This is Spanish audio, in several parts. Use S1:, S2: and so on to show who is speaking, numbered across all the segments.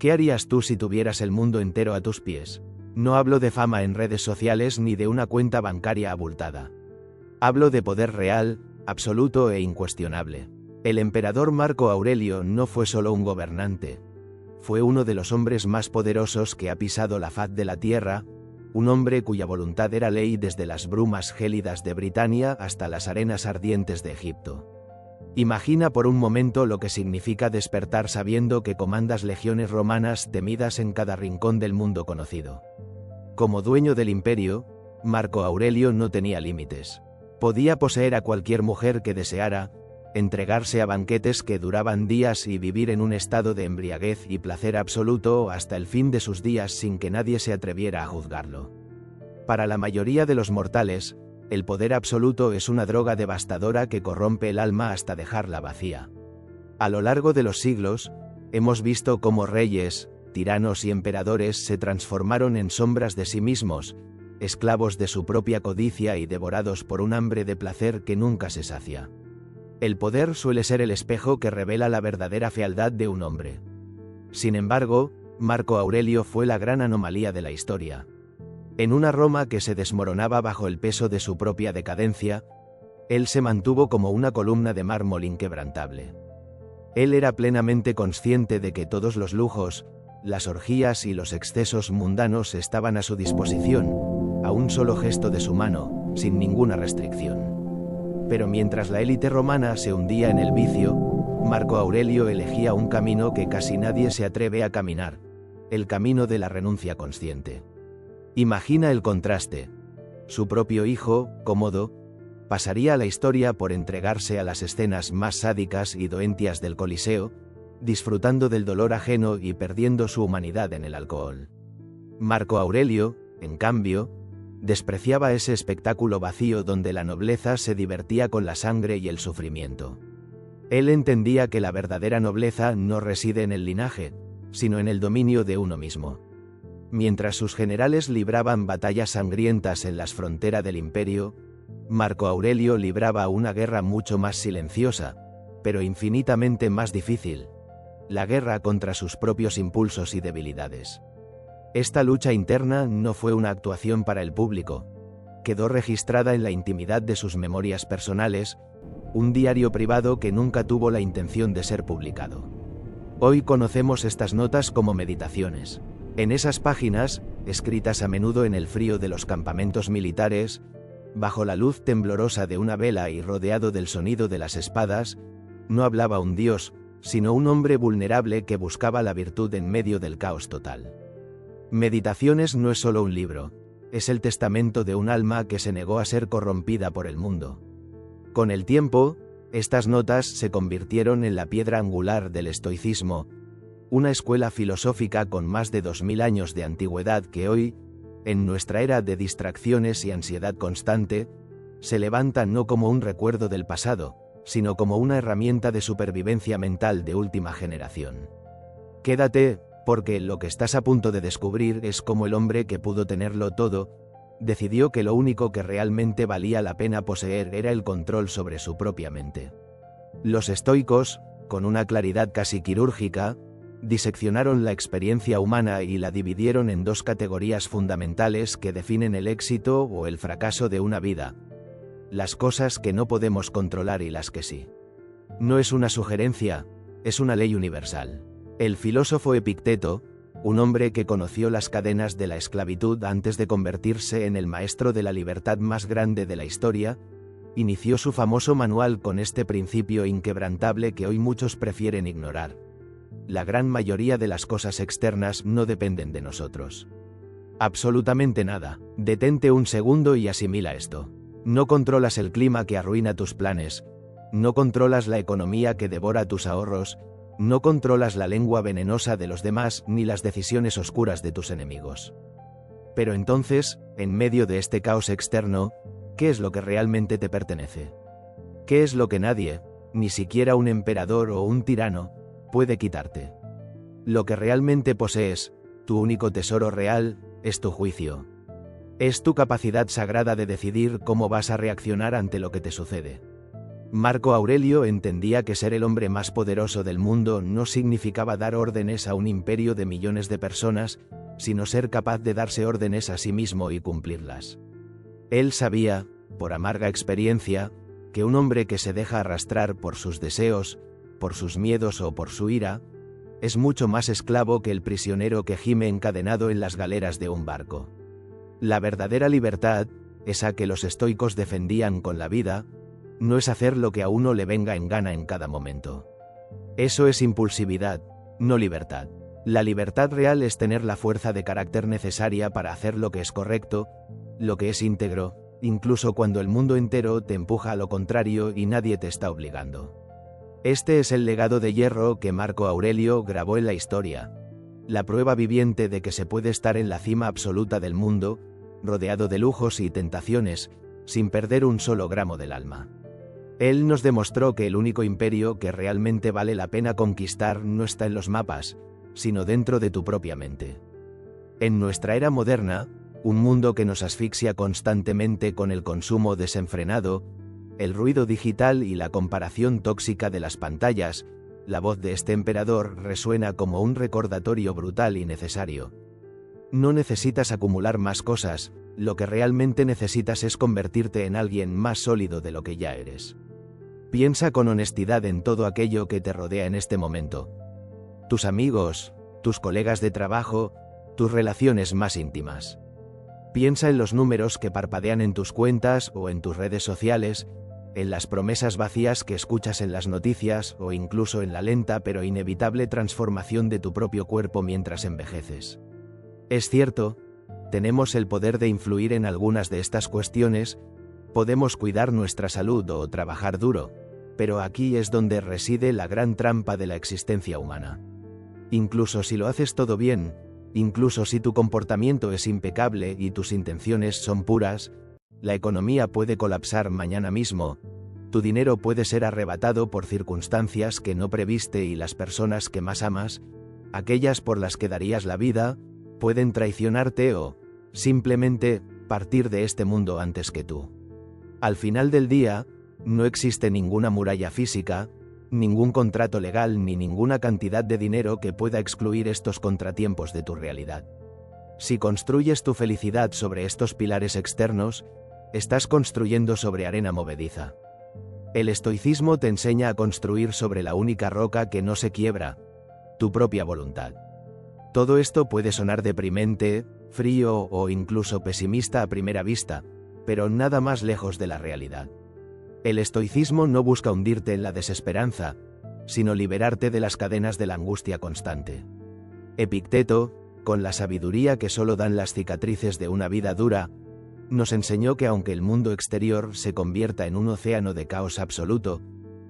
S1: ¿Qué harías tú si tuvieras el mundo entero a tus pies? No hablo de fama en redes sociales ni de una cuenta bancaria abultada. Hablo de poder real, absoluto e incuestionable. El emperador Marco Aurelio no fue solo un gobernante. Fue uno de los hombres más poderosos que ha pisado la faz de la tierra, un hombre cuya voluntad era ley desde las brumas gélidas de Britania hasta las arenas ardientes de Egipto. Imagina por un momento lo que significa despertar sabiendo que comandas legiones romanas temidas en cada rincón del mundo conocido. Como dueño del imperio, Marco Aurelio no tenía límites. Podía poseer a cualquier mujer que deseara, entregarse a banquetes que duraban días y vivir en un estado de embriaguez y placer absoluto hasta el fin de sus días sin que nadie se atreviera a juzgarlo. Para la mayoría de los mortales, el poder absoluto es una droga devastadora que corrompe el alma hasta dejarla vacía. A lo largo de los siglos, hemos visto cómo reyes, tiranos y emperadores se transformaron en sombras de sí mismos, esclavos de su propia codicia y devorados por un hambre de placer que nunca se sacia. El poder suele ser el espejo que revela la verdadera fealdad de un hombre. Sin embargo, Marco Aurelio fue la gran anomalía de la historia. En una Roma que se desmoronaba bajo el peso de su propia decadencia, él se mantuvo como una columna de mármol inquebrantable. Él era plenamente consciente de que todos los lujos, las orgías y los excesos mundanos estaban a su disposición, a un solo gesto de su mano, sin ninguna restricción. Pero mientras la élite romana se hundía en el vicio, Marco Aurelio elegía un camino que casi nadie se atreve a caminar, el camino de la renuncia consciente. Imagina el contraste. Su propio hijo, Cómodo, pasaría a la historia por entregarse a las escenas más sádicas y doentias del Coliseo, disfrutando del dolor ajeno y perdiendo su humanidad en el alcohol. Marco Aurelio, en cambio, despreciaba ese espectáculo vacío donde la nobleza se divertía con la sangre y el sufrimiento. Él entendía que la verdadera nobleza no reside en el linaje, sino en el dominio de uno mismo. Mientras sus generales libraban batallas sangrientas en las fronteras del imperio, Marco Aurelio libraba una guerra mucho más silenciosa, pero infinitamente más difícil: la guerra contra sus propios impulsos y debilidades. Esta lucha interna no fue una actuación para el público, quedó registrada en la intimidad de sus memorias personales, un diario privado que nunca tuvo la intención de ser publicado. Hoy conocemos estas notas como meditaciones. En esas páginas, escritas a menudo en el frío de los campamentos militares, bajo la luz temblorosa de una vela y rodeado del sonido de las espadas, no hablaba un dios, sino un hombre vulnerable que buscaba la virtud en medio del caos total. Meditaciones no es solo un libro, es el testamento de un alma que se negó a ser corrompida por el mundo. Con el tiempo, estas notas se convirtieron en la piedra angular del estoicismo, una escuela filosófica con más de 2000 años de antigüedad que hoy, en nuestra era de distracciones y ansiedad constante, se levanta no como un recuerdo del pasado, sino como una herramienta de supervivencia mental de última generación. Quédate, porque lo que estás a punto de descubrir es cómo el hombre que pudo tenerlo todo, decidió que lo único que realmente valía la pena poseer era el control sobre su propia mente. Los estoicos, con una claridad casi quirúrgica, diseccionaron la experiencia humana y la dividieron en dos categorías fundamentales que definen el éxito o el fracaso de una vida: las cosas que no podemos controlar y las que sí. No es una sugerencia, es una ley universal. El filósofo Epicteto, un hombre que conoció las cadenas de la esclavitud antes de convertirse en el maestro de la libertad más grande de la historia, inició su famoso manual con este principio inquebrantable que hoy muchos prefieren ignorar: la gran mayoría de las cosas externas no dependen de nosotros. Absolutamente nada. Detente un segundo y asimila esto. No controlas el clima que arruina tus planes, no controlas la economía que devora tus ahorros, no controlas la lengua venenosa de los demás ni las decisiones oscuras de tus enemigos. Pero entonces, en medio de este caos externo, ¿qué es lo que realmente te pertenece? ¿Qué es lo que nadie, ni siquiera un emperador o un tirano, puede quitarte? Lo que realmente posees, tu único tesoro real, es tu juicio. Es tu capacidad sagrada de decidir cómo vas a reaccionar ante lo que te sucede. Marco Aurelio entendía que ser el hombre más poderoso del mundo no significaba dar órdenes a un imperio de millones de personas, sino ser capaz de darse órdenes a sí mismo y cumplirlas. Él sabía, por amarga experiencia, que un hombre que se deja arrastrar por sus deseos, por sus miedos o por su ira, es mucho más esclavo que el prisionero que gime encadenado en las galeras de un barco. La verdadera libertad, esa que los estoicos defendían con la vida, no es hacer lo que a uno le venga en gana en cada momento. Eso es impulsividad, no libertad. La libertad real es tener la fuerza de carácter necesaria para hacer lo que es correcto, lo que es íntegro, incluso cuando el mundo entero te empuja a lo contrario y nadie te está obligando. Este es el legado de hierro que Marco Aurelio grabó en la historia, la prueba viviente de que se puede estar en la cima absoluta del mundo, rodeado de lujos y tentaciones, sin perder un solo gramo del alma. Él nos demostró que el único imperio que realmente vale la pena conquistar no está en los mapas, sino dentro de tu propia mente. En nuestra era moderna, un mundo que nos asfixia constantemente con el consumo desenfrenado, el ruido digital y la comparación tóxica de las pantallas, la voz de este emperador resuena como un recordatorio brutal y necesario. No necesitas acumular más cosas, lo que realmente necesitas es convertirte en alguien más sólido de lo que ya eres. Piensa con honestidad en todo aquello que te rodea en este momento. Tus amigos, tus colegas de trabajo, tus relaciones más íntimas. Piensa en los números que parpadean en tus cuentas o en tus redes sociales, en las promesas vacías que escuchas en las noticias o incluso en la lenta pero inevitable transformación de tu propio cuerpo mientras envejeces. Es cierto, tenemos el poder de influir en algunas de estas cuestiones, podemos cuidar nuestra salud o trabajar duro, pero aquí es donde reside la gran trampa de la existencia humana. Incluso si lo haces todo bien, incluso si tu comportamiento es impecable y tus intenciones son puras, la economía puede colapsar mañana mismo, tu dinero puede ser arrebatado por circunstancias que no previste y las personas que más amas, aquellas por las que darías la vida, pueden traicionarte o, simplemente, partir de este mundo antes que tú. Al final del día, no existe ninguna muralla física, ningún contrato legal ni ninguna cantidad de dinero que pueda excluir estos contratiempos de tu realidad. Si construyes tu felicidad sobre estos pilares externos, estás construyendo sobre arena movediza. El estoicismo te enseña a construir sobre la única roca que no se quiebra, tu propia voluntad. Todo esto puede sonar deprimente, frío o incluso pesimista a primera vista, pero nada más lejos de la realidad. El estoicismo no busca hundirte en la desesperanza, sino liberarte de las cadenas de la angustia constante. Epicteto, con la sabiduría que solo dan las cicatrices de una vida dura, nos enseñó que aunque el mundo exterior se convierta en un océano de caos absoluto,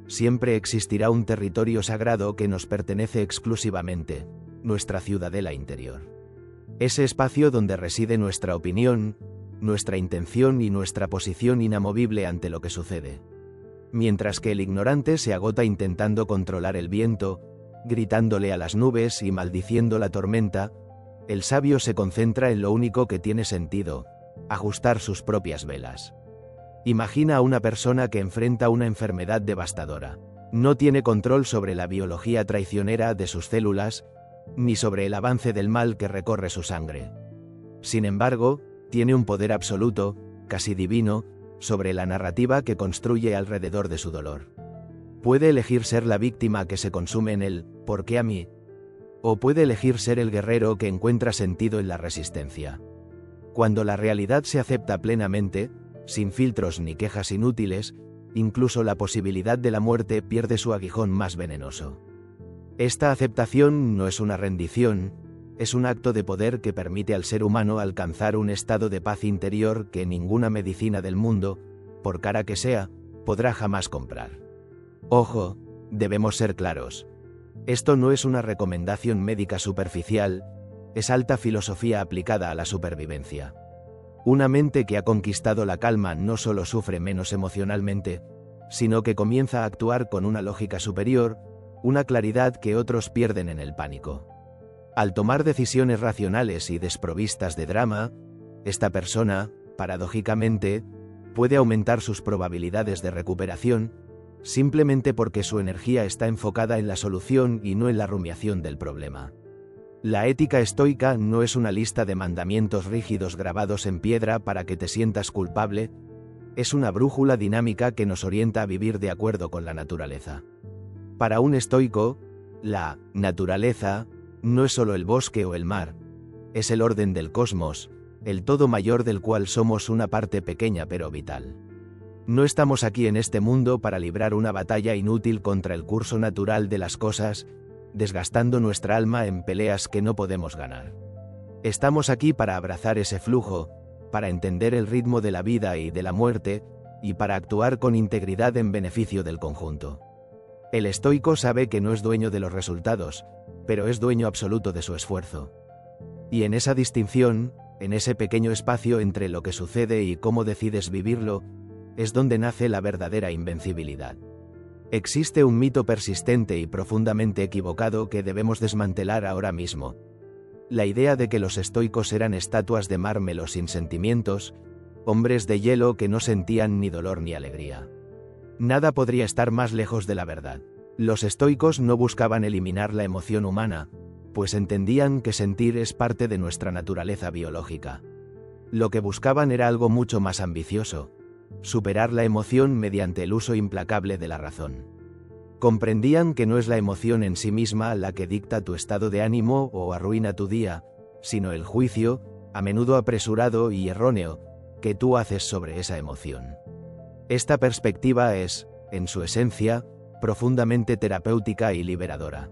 S1: siempre existirá un territorio sagrado que nos pertenece exclusivamente, nuestra ciudadela interior. Ese espacio donde reside nuestra opinión, nuestra intención y nuestra posición inamovible ante lo que sucede. Mientras que el ignorante se agota intentando controlar el viento, gritándole a las nubes y maldiciendo la tormenta, el sabio se concentra en lo único que tiene sentido: ajustar sus propias velas. Imagina a una persona que enfrenta una enfermedad devastadora. No tiene control sobre la biología traicionera de sus células, ni sobre el avance del mal que recorre su sangre. Sin embargo, tiene un poder absoluto, casi divino, sobre la narrativa que construye alrededor de su dolor. Puede elegir ser la víctima que se consume en el ¿por qué a mí? O puede elegir ser el guerrero que encuentra sentido en la resistencia. Cuando la realidad se acepta plenamente, sin filtros ni quejas inútiles, incluso la posibilidad de la muerte pierde su aguijón más venenoso. Esta aceptación no es una rendición, es un acto de poder que permite al ser humano alcanzar un estado de paz interior que ninguna medicina del mundo, por cara que sea, podrá jamás comprar. Ojo, debemos ser claros. Esto no es una recomendación médica superficial, es alta filosofía aplicada a la supervivencia. Una mente que ha conquistado la calma no solo sufre menos emocionalmente, sino que comienza a actuar con una lógica superior, una claridad que otros pierden en el pánico. Al tomar decisiones racionales y desprovistas de drama, esta persona, paradójicamente, puede aumentar sus probabilidades de recuperación, simplemente porque su energía está enfocada en la solución y no en la rumiación del problema. La ética estoica no es una lista de mandamientos rígidos grabados en piedra para que te sientas culpable, es una brújula dinámica que nos orienta a vivir de acuerdo con la naturaleza. Para un estoico, la naturaleza no es solo el bosque o el mar, es el orden del cosmos, el todo mayor del cual somos una parte pequeña pero vital. No estamos aquí en este mundo para librar una batalla inútil contra el curso natural de las cosas, desgastando nuestra alma en peleas que no podemos ganar. Estamos aquí para abrazar ese flujo, para entender el ritmo de la vida y de la muerte, y para actuar con integridad en beneficio del conjunto. El estoico sabe que no es dueño de los resultados, pero es dueño absoluto de su esfuerzo. Y en esa distinción, en ese pequeño espacio entre lo que sucede y cómo decides vivirlo, es donde nace la verdadera invencibilidad. Existe un mito persistente y profundamente equivocado que debemos desmantelar ahora mismo. La idea de que los estoicos eran estatuas de mármol sin sentimientos, hombres de hielo que no sentían ni dolor ni alegría. Nada podría estar más lejos de la verdad. Los estoicos no buscaban eliminar la emoción humana, pues entendían que sentir es parte de nuestra naturaleza biológica. Lo que buscaban era algo mucho más ambicioso: superar la emoción mediante el uso implacable de la razón. Comprendían que no es la emoción en sí misma la que dicta tu estado de ánimo o arruina tu día, sino el juicio, a menudo apresurado y erróneo, que tú haces sobre esa emoción. Esta perspectiva es, en su esencia, profundamente terapéutica y liberadora.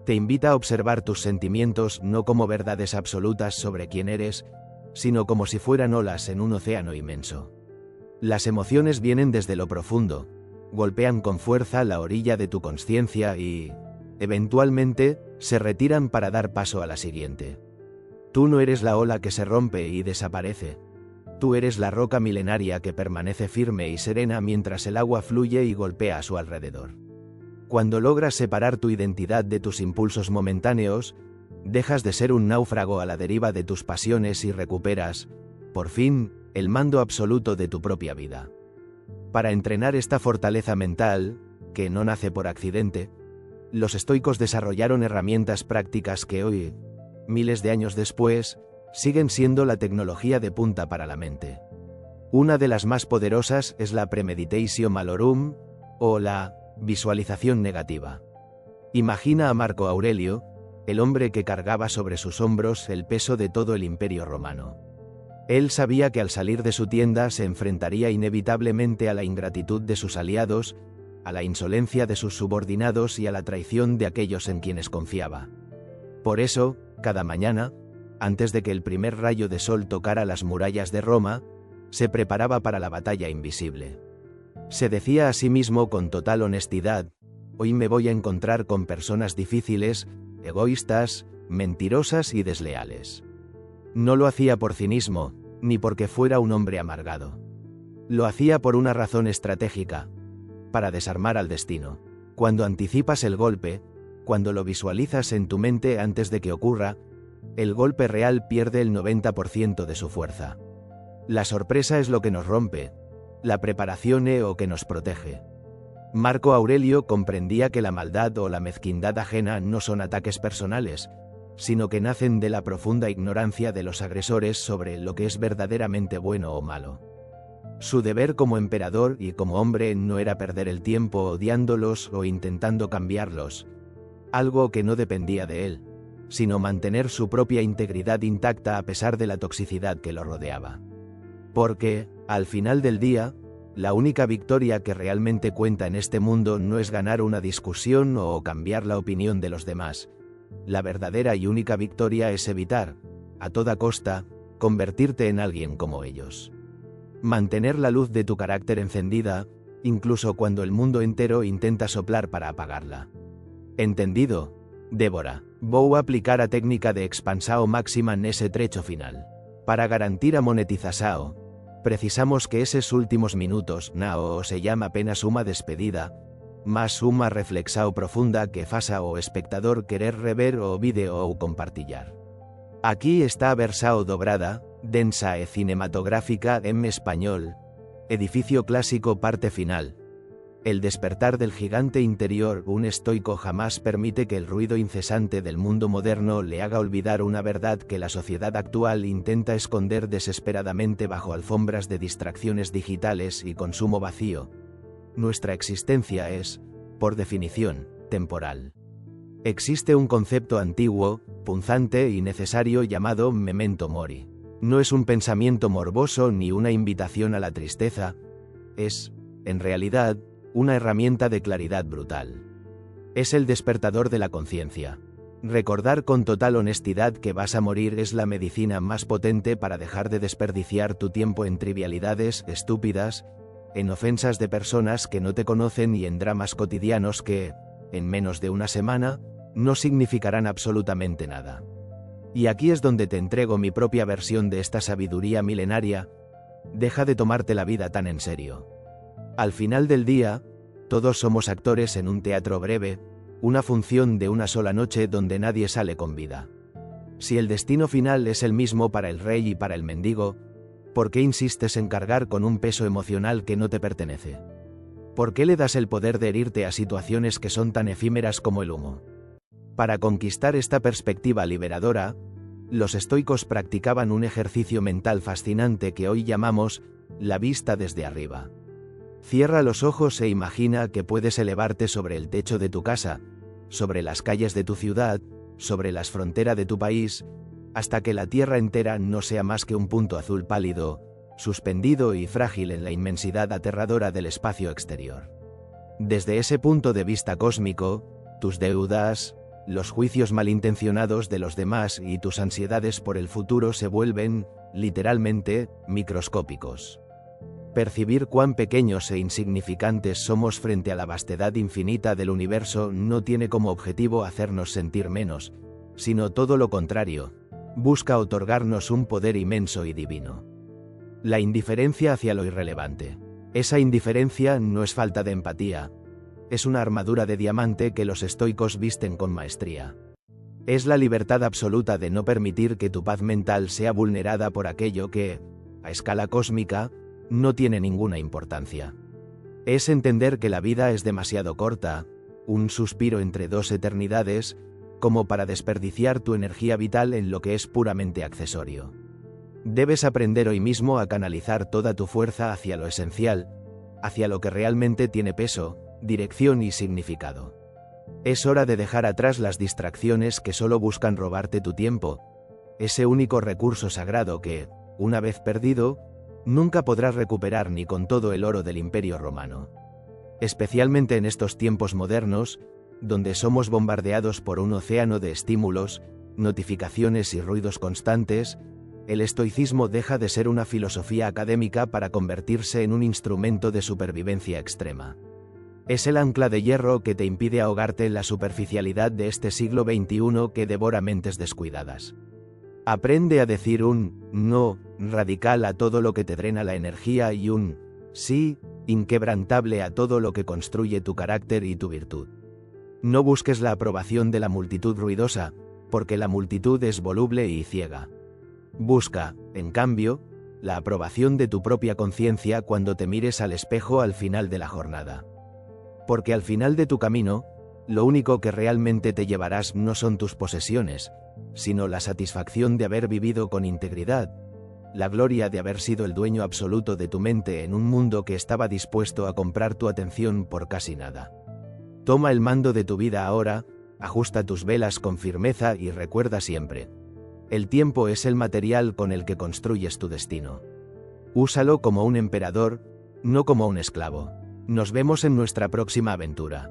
S1: Te invita a observar tus sentimientos no como verdades absolutas sobre quién eres, sino como si fueran olas en un océano inmenso. Las emociones vienen desde lo profundo, golpean con fuerza la orilla de tu consciencia y, eventualmente, se retiran para dar paso a la siguiente. Tú no eres la ola que se rompe y desaparece. Tú eres la roca milenaria que permanece firme y serena mientras el agua fluye y golpea a su alrededor. Cuando logras separar tu identidad de tus impulsos momentáneos, dejas de ser un náufrago a la deriva de tus pasiones y recuperas, por fin, el mando absoluto de tu propia vida. Para entrenar esta fortaleza mental, que no nace por accidente, los estoicos desarrollaron herramientas prácticas que hoy, miles de años después, siguen siendo la tecnología de punta para la mente. Una de las más poderosas es la premeditatio malorum, o la visualización negativa. Imagina a Marco Aurelio, el hombre que cargaba sobre sus hombros el peso de todo el imperio romano. Él sabía que al salir de su tienda se enfrentaría inevitablemente a la ingratitud de sus aliados, a la insolencia de sus subordinados y a la traición de aquellos en quienes confiaba. Por eso, cada mañana, antes de que el primer rayo de sol tocara las murallas de Roma, se preparaba para la batalla invisible. Se decía a sí mismo con total honestidad: hoy me voy a encontrar con personas difíciles, egoístas, mentirosas y desleales. No lo hacía por cinismo, ni porque fuera un hombre amargado. Lo hacía por una razón estratégica: para desarmar al destino. Cuando anticipas el golpe, cuando lo visualizas en tu mente antes de que ocurra, el golpe real pierde el 90% de su fuerza. La sorpresa es lo que nos rompe, la preparación es lo que nos protege. Marco Aurelio comprendía que la maldad o la mezquindad ajena no son ataques personales, sino que nacen de la profunda ignorancia de los agresores sobre lo que es verdaderamente bueno o malo. Su deber como emperador y como hombre no era perder el tiempo odiándolos o intentando cambiarlos, algo que no dependía de él, sino mantener su propia integridad intacta a pesar de la toxicidad que lo rodeaba. Porque, al final del día, la única victoria que realmente cuenta en este mundo no es ganar una discusión o cambiar la opinión de los demás. La verdadera y única victoria es evitar, a toda costa, convertirte en alguien como ellos. Mantener la luz de tu carácter encendida, incluso cuando el mundo entero intenta soplar para apagarla. ¿Entendido, Débora? Vou aplicar a técnica de expansao máxima nese trecho final. Para garantir a monetizasao, precisamos que esos últimos minutos nao se llama apenas uma despedida, más uma reflexao profunda que faça o espectador querer rever o vídeo ou compartillar. Aquí está a versao dobrada, densa e cinematográfica en español, edificio clásico parte final. El despertar del gigante interior. Un estoico jamás permite que el ruido incesante del mundo moderno le haga olvidar una verdad que la sociedad actual intenta esconder desesperadamente bajo alfombras de distracciones digitales y consumo vacío. Nuestra existencia es, por definición, temporal. Existe un concepto antiguo, punzante y necesario llamado memento mori. No es un pensamiento morboso ni una invitación a la tristeza, es, en realidad, una herramienta de claridad brutal. Es el despertador de la conciencia. Recordar con total honestidad que vas a morir es la medicina más potente para dejar de desperdiciar tu tiempo en trivialidades estúpidas, en ofensas de personas que no te conocen y en dramas cotidianos que, en menos de una semana, no significarán absolutamente nada. Y aquí es donde te entrego mi propia versión de esta sabiduría milenaria. Deja de tomarte la vida tan en serio. Al final del día, todos somos actores en un teatro breve, una función de una sola noche donde nadie sale con vida. Si el destino final es el mismo para el rey y para el mendigo, ¿por qué insistes en cargar con un peso emocional que no te pertenece? ¿Por qué le das el poder de herirte a situaciones que son tan efímeras como el humo? Para conquistar esta perspectiva liberadora, los estoicos practicaban un ejercicio mental fascinante que hoy llamamos la vista desde arriba. Cierra los ojos e imagina que puedes elevarte sobre el techo de tu casa, sobre las calles de tu ciudad, sobre las fronteras de tu país, hasta que la tierra entera no sea más que un punto azul pálido, suspendido y frágil en la inmensidad aterradora del espacio exterior. Desde ese punto de vista cósmico, tus deudas, los juicios malintencionados de los demás y tus ansiedades por el futuro se vuelven, literalmente, microscópicos. Percibir cuán pequeños e insignificantes somos frente a la vastedad infinita del universo no tiene como objetivo hacernos sentir menos, sino todo lo contrario, busca otorgarnos un poder inmenso y divino. La indiferencia hacia lo irrelevante. Esa indiferencia no es falta de empatía, es una armadura de diamante que los estoicos visten con maestría. Es la libertad absoluta de no permitir que tu paz mental sea vulnerada por aquello que, a escala cósmica, no tiene ninguna importancia. Es entender que la vida es demasiado corta, un suspiro entre dos eternidades, como para desperdiciar tu energía vital en lo que es puramente accesorio. Debes aprender hoy mismo a canalizar toda tu fuerza hacia lo esencial, hacia lo que realmente tiene peso, dirección y significado. Es hora de dejar atrás las distracciones que solo buscan robarte tu tiempo, ese único recurso sagrado que, una vez perdido, nunca podrás recuperar ni con todo el oro del Imperio Romano. Especialmente en estos tiempos modernos, donde somos bombardeados por un océano de estímulos, notificaciones y ruidos constantes, el estoicismo deja de ser una filosofía académica para convertirse en un instrumento de supervivencia extrema. Es el ancla de hierro que te impide ahogarte en la superficialidad de este siglo XXI que devora mentes descuidadas. Aprende a decir un no radical a todo lo que te drena la energía y un sí inquebrantable a todo lo que construye tu carácter y tu virtud. No busques la aprobación de la multitud ruidosa, porque la multitud es voluble y ciega. Busca, en cambio, la aprobación de tu propia conciencia cuando te mires al espejo al final de la jornada. Porque al final de tu camino, lo único que realmente te llevarás no son tus posesiones, sino la satisfacción de haber vivido con integridad, la gloria de haber sido el dueño absoluto de tu mente en un mundo que estaba dispuesto a comprar tu atención por casi nada. Toma el mando de tu vida ahora, ajusta tus velas con firmeza y recuerda siempre: el tiempo es el material con el que construyes tu destino. Úsalo como un emperador, no como un esclavo. Nos vemos en nuestra próxima aventura.